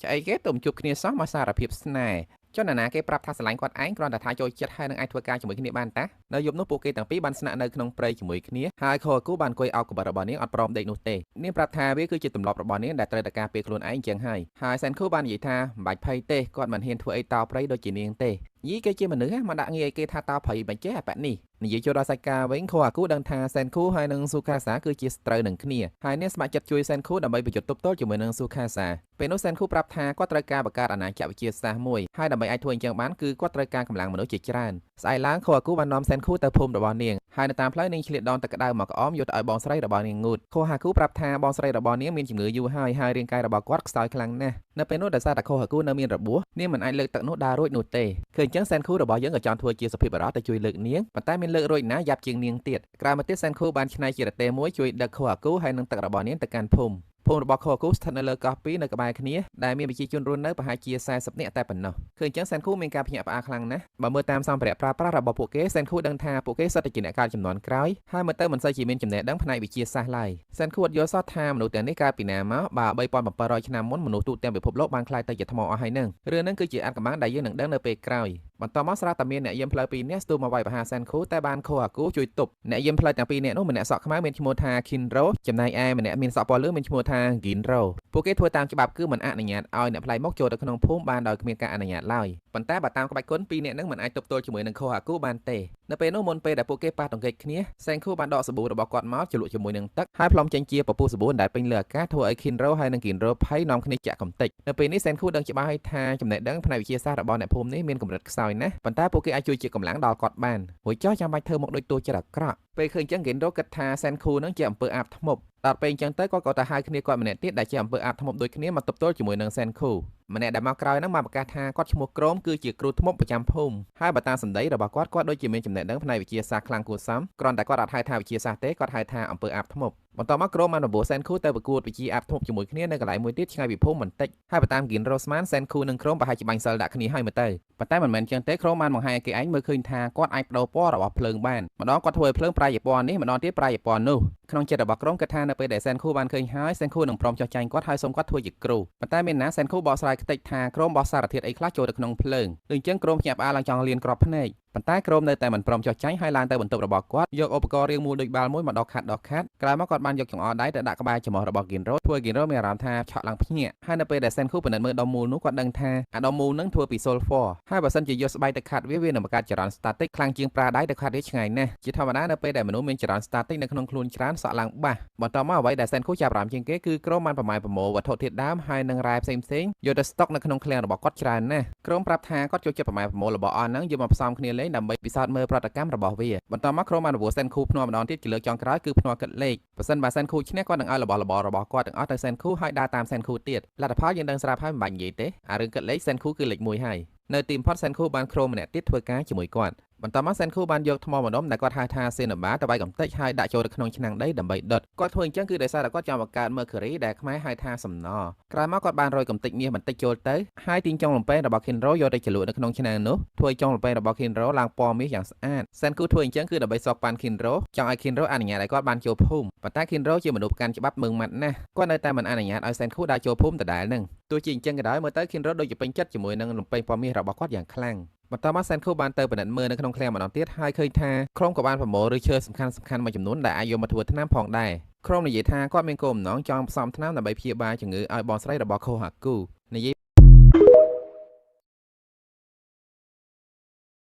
ឆ្អីគេទុំជួបគ្នាសោះមកសារភាពស្នេហ៍ចុះណានាគេប្រាប់ថាស្រឡាញ់គាត់ឯងគ្រាន់តែថាចូលចិត្តហើយនឹងអាចធ្វើការជាមួយគ្នាបានតានៅយប់នោះពួកគេទាំងពីរបានស្នាក់នៅក្នុងព្រៃជាមួយគ្នាហើយខូអាគូបានអង្គុយអោបកបិតរបស់នាងអត់ព្រមដេកនោះទេនាងប្រាប់ថាវាគឺជាទម្លាប់របស់នាងដែលត្រូវតែការពារខ្លួនឯងចឹងហើយសែនខូបាននិយាយថាមិនបាច់ភ័យទេគាត់មិនហ៊ានធ្វើអីតព្រៃដូចជានាងទេយីគេជាមនុស្សមកដាក់ងាយឲ្យគេថាតព្រៃមិនចេះអាប៉ានេះនិយាយចូលដល់សាច់ការវិញខូអាគូដឹងថាសែនខូហើយនឹងស៊ូខាសាគឺជាស្ត្រូវនឹងគ្នាហើយនាងស្ម័គ្រចិត្តជួយសែនខូដើម្បីប្រយុទ្ធទប់ទល់ជាមួយនឹងស៊ូខាសាពេលនោះសែនខូប្រាប់ថាគាត់ត្រូវការបង្កើតអាណាចក្រវិទ្យាសាស្ត្រមួយហើយដើម្បីអាចធ្វើអញ្ចឹងបានគឺគាត់ត្រូវការកម្លាំងមនុស្សជាច្រើនស្អែកឡើងខូអាគូបាននាំសែនខូទៅភូមិរបស់នាងហើយនៅតាមផ្លូវនាងឆ្លៀតដងទឹកក្តៅមកក្អមយកទៅឲ្យបងស្រីរបស់នាងងូតខូហាគូប្រាប់ថាបងស្រីរបស់នាងមានជំងឺយូរហើយរាងកាយរបស់គាត់ខ្សោយខ្លាំងណាស់នៅពេលនោះដោយសារតែខូហាគូនៅមានរបួសនាងមិនអាចលើកទឹកនោះដើររួចនោះទេឃើញអញ្ចឹងសែនខូរបស់យើងក៏ចង់ធ្វើជាសុភាពបុរសទៅជួយលើកនាងប៉ុន្តែមានលើករួចណាយ៉ាប់ជាងនាងទៀតក្រោយមកទៀតសែនខូបានច្នៃជារទេះមួយជួយដឹកខូហាគូហើយនឹងទឹករបស់នាងទៅកាន់ភូមិរបស់ខូអាគូស្ថិតនៅលើកោះពីរនៅក្បែរគ្នាដែលមានប្រជាជនរស់នៅប្រហែលជា40នាក់តែប៉ុណ្ណោះឃើញអញ្ចឹងសែនខូមានការភ្ញាក់ផ្អើលខ្លាំងណាស់បើមើលតាមសម្ភារៈប្រើប្រាស់របស់ពួកគេសែនខូដឹងថាពួកគេសុទ្ធតែជាអ្នកកើតចំនួនក្រោយហើយមើលទៅមិនសូវជាមានចំណេះដឹងផ្នែកវិទ្យាសាស្ត្រឡើយសែនខូអត់យល់សោះថាមនុស្សទាំងនេះកើតពីណាមកបើ3700ឆ្នាំមុនមនុស្សទូទាំងពិភពលោកបានក្លាយទៅជាថ្មអស់ហើយនឹងរឿងហ្នឹងគឺជាអត្ថកម្បាំងដែលយើងនឹងដឹងនៅពេលក្រោយបន្តមកស្រាប់តែមានអ្នកយាមផ្លូវពីរនាក់ស្ទុះមកវាយប្រហារសែនខូតែបានខូអាគូជួយទប់អ្នកយាមផ្លូវទាំងពីរនាក់នោះម្នាក់សក់ខ្មៅមានឈ្មោះថា Kinro ចំណែកឯម្នាក់មានសក់ពណ៌លឿងមានឈ្មោះថា Ginro ពួកគេធ្វើតាមច្បាប់គឺមិនអនុញ្ញាតឲ្យអ្នកប្លែកមុខចូលទៅក្នុងភូមិបានដោយគ្មានការអនុញ្ញាតឡើយប៉ុន្តែបើតាមក្បាច់គុណពីរនាក់នឹងមិនអាចទប់ទល់ជាមួយនឹងខូអាគូបានទេនៅពេលនោះមុនពេលដែលពួកគេប៉ះទង្គិចគ្នាសែនខូបានដកសាប៊ូរបស់គាត់មកជ្រលក់ជាមួយនឹងទឹកហើយផ្លុំចេញជាពពុះសាប៊ូដែលពេញលើអាកាសធ្វើឲ្យ Kinro ហើយនិង Ginro ភ័យនាំគ្នាចាក់កំទេចនៅពេលនេះសែនខូដឹងច្បាស់ហើយថាចំណេះដឹងផ្នែកវិទ្យាសាស្ត្ររបស់អ្នកភូមិនេះមានកម្រិតខ្សោយណាស់ប៉ុន្តែពួកគេអាចជួយជាកម្លាំងដល់គាត់បានរួចចោះចាំបាច់ធ្វើមកដូចតួចិត្តអាក្រក់ពេលឃើញចឹង Ginro គិតថាសែនខូនឹងជាអំពើអាបធ្មប់ដល់ពេលអញ្ចឹងទៅគាត់ក៏ទៅហៅគ្នាគាត់ម្នាក់ទៀតដែលជាអំពើអាបធ្មប់ដូចគ្នាមកទប់ទល់ជាមួយនឹងសែនខូម្នាក់ដែលមកក្រោយហ្នឹងបានប្រកាសថាគាត់ឈ្មោះក្រមគឺជាគ្រូធ្មប់ប្រចាំភូមិហើយបើតាមសម្ដីរបស់គាត់ដូចជាមានចំណេះដឹងផ្នែកវិទ្យាសាស្ត្រខ្លាំងគួរសមគ្រាន់តែគាត់អត់ហៅថាវិទ្យាសាស្ត្រទេគាត់ហៅថាអំពើអាបធ្មប់បន្តមកក្រមបានបបួលសែនខូទៅប្រកួតវិទ្យាអាបធ្មប់ជាមួយគ្នានៅកន្លែងមួយទៀតឆ្ងាយពីភូមិបន្តិចហើយបើតាមគិនរ៉ូស្មានសែនខូនិងក្រមប្រហែលជាបាញ់សិលដាក់គ្នាហើយមើលទៅប៉ុន្តែមិនមែនចឹងទេក្រមបានបង្ហាញឲ្យគេឯងមើលឃើញថាគាត់អាចបដូរពណ៌របស់ភ្លើងបានម្ដងគាត់ធ្វើឲ្យភ្លើងប្រែជាពណ៌នេះម្ដងទៀតប្រែជាពណ៌នោះក្នុងចិត្តរបស់ក្រមគិតថានៅពេលដែលសែនខូបានឃើញហើយសែនខូនឹងព្រមចោះចាញ់គាត់ហើយសូមគាត់ធ្វើជាគ្រូប៉ុន្តែមានណាសែនខូបកស្រាយខ្ទេចថាក្រមបោះសារធាតុអីខ្លះចូលទៅក្នុងភ្លើងដូចអញ្ចឹងក្រមភ្ញាក់ផ្អើលឡើងចង់លៀនក្របភ្នែកប៉ុន្តែក្រមនៅតែមិនព្រមចោះចាញ់ហើយឡើងទៅបន្ទប់របស់គាត់យកឧបករណ៍រាងមូលដូចបាល់មួយមកដកខាត់ក្រោយមកគាត់បានយកចង្អុលដៃទៅដាក់ក្បែរច្រមុះរបស់គិនរ៉ូធ្វើឲ្យគិនរ៉ូមានអារម្មណ៍ថាឆក់ឡើងភ្ញាក់ហើយនៅពេលដែលសែនខូពិនិត្យមើលដុំមូលនោះគាត់ដឹងថាអាដុំមូលនឹងធ្វើពី sulfur ហើយបើសិនជាយកស្បែកទៅខាត់វានឹងបង្កើតចរន្ត static ខ្លាំងជាងប្រើដៃទៅខាត់វាឆ្ងាយណាស់ជាធម្មតានៅពេលដែលមនុស្សមានចរន្ត static នៅក្នុងខ្លួនច្រើនសក់ឡើងបាសបន្តមកអ្វីដែលសែនខូចាប់អារម្មណ៍ជាងគេគឺក្រមបានប្រមូលវត្ថុធាតុដើមហើយនឹងរ៉ែផ្សេងយកទៅស្តុកនៅក្នុងឃ្លាំងរបស់គាត់ច្រើនណាស់ក្រមប្រាប់ថាគាត់ចូលចិត្តប្រមូលរបស់អស់ហ្នឹងយកមកផ្សំគ្នាលេងដើម្បីពិសោធន៍មើលប្រតិកម្មរបស់វាបន្តមកក្រមបានរវល់សែនខូភ្នាល់ម្ដងទៀតជាលើកចុងក្រោយគឺភ្នាល់គិតលេខបើសិនបើសែនខូឈ្នះគាត់នឹងឲ្យរបស់គាត់ទាំងអស់ទៅសែនខូហើយដើរតាមសែនខូទៀតលទ្ធផលយើងដឹងស្រាប់ហើយមិនបាច់និយាយទេអារឿងគិតលេខសែនខូគឺលេខ1ហើយនៅទីបំផុតសែនខូបានក្រមម្នាក់ទៀតធ្វើការជាមួយគាត់បន្តមកសែនខូបានយកថ្មម្ដុំដែលគាត់ហៅថាសេណាបាទៅវាយកំទេចហើយដាក់ចូលទៅក្នុងឆ្នាំងដីដើម្បីដុតគាត់ធ្វើអញ្ចឹងគឺដោយសារតែគាត់ចង់បង្កើត Mercury ដែលខ្មែរហៅថាសំណក្រោយមកគាត់បានរោយកំទេចមាសបន្តិចចូលទៅហើយទាញចុងលំពែងរបស់ Kinro យកទៅជ្រលក់នៅក្នុងឆ្នាំងនោះធ្វើឲ្យចុងលំពែងរបស់ Kinro ឡើងពណ៌មាសយ៉ាងស្អាតសែនគូធ្វើអញ្ចឹងគឺដើម្បីសោកប៉ាន់ Kinro ចង់ឲ្យ Kinro អនុញ្ញាតឲ្យគាត់បានចូលភូមិប៉ុន្តែ Kinro ជាមនុស្សកាន់ច្បាប់ម៉ឺងម៉ាត់ណាស់គាត់នៅតែមិនអនុញ្ញាតឲ្យសែនគូដើរចូលភូមិដដែលនឹងទោះជាអញ្ចឹងក៏ដោយមើលទៅ Kinro ដូចជាពេញចិត្តជាមួយនឹងលំពែងពណ៌មាសរបស់គាត់យ៉ាងខ្លាំងបន្តមកសែនខូបានទៅពិនិត្យមើលនៅក្នុងឃ្លាំងម្ដងទៀតហើយឃើញថាក្រុមក៏បានប្រមូលឬឈើសំខាន់មួយចំនួនដែលអាចយកមកធ្វើថ្នាំផងដែរក្រុមនិយាយថាគាត់មានគោលបំណងចង់ផ្សំថ្នាំដើម្បីព្យាបាលជំងឺឲ្យបងស្រីរបស់ខូហាគូនិយាយ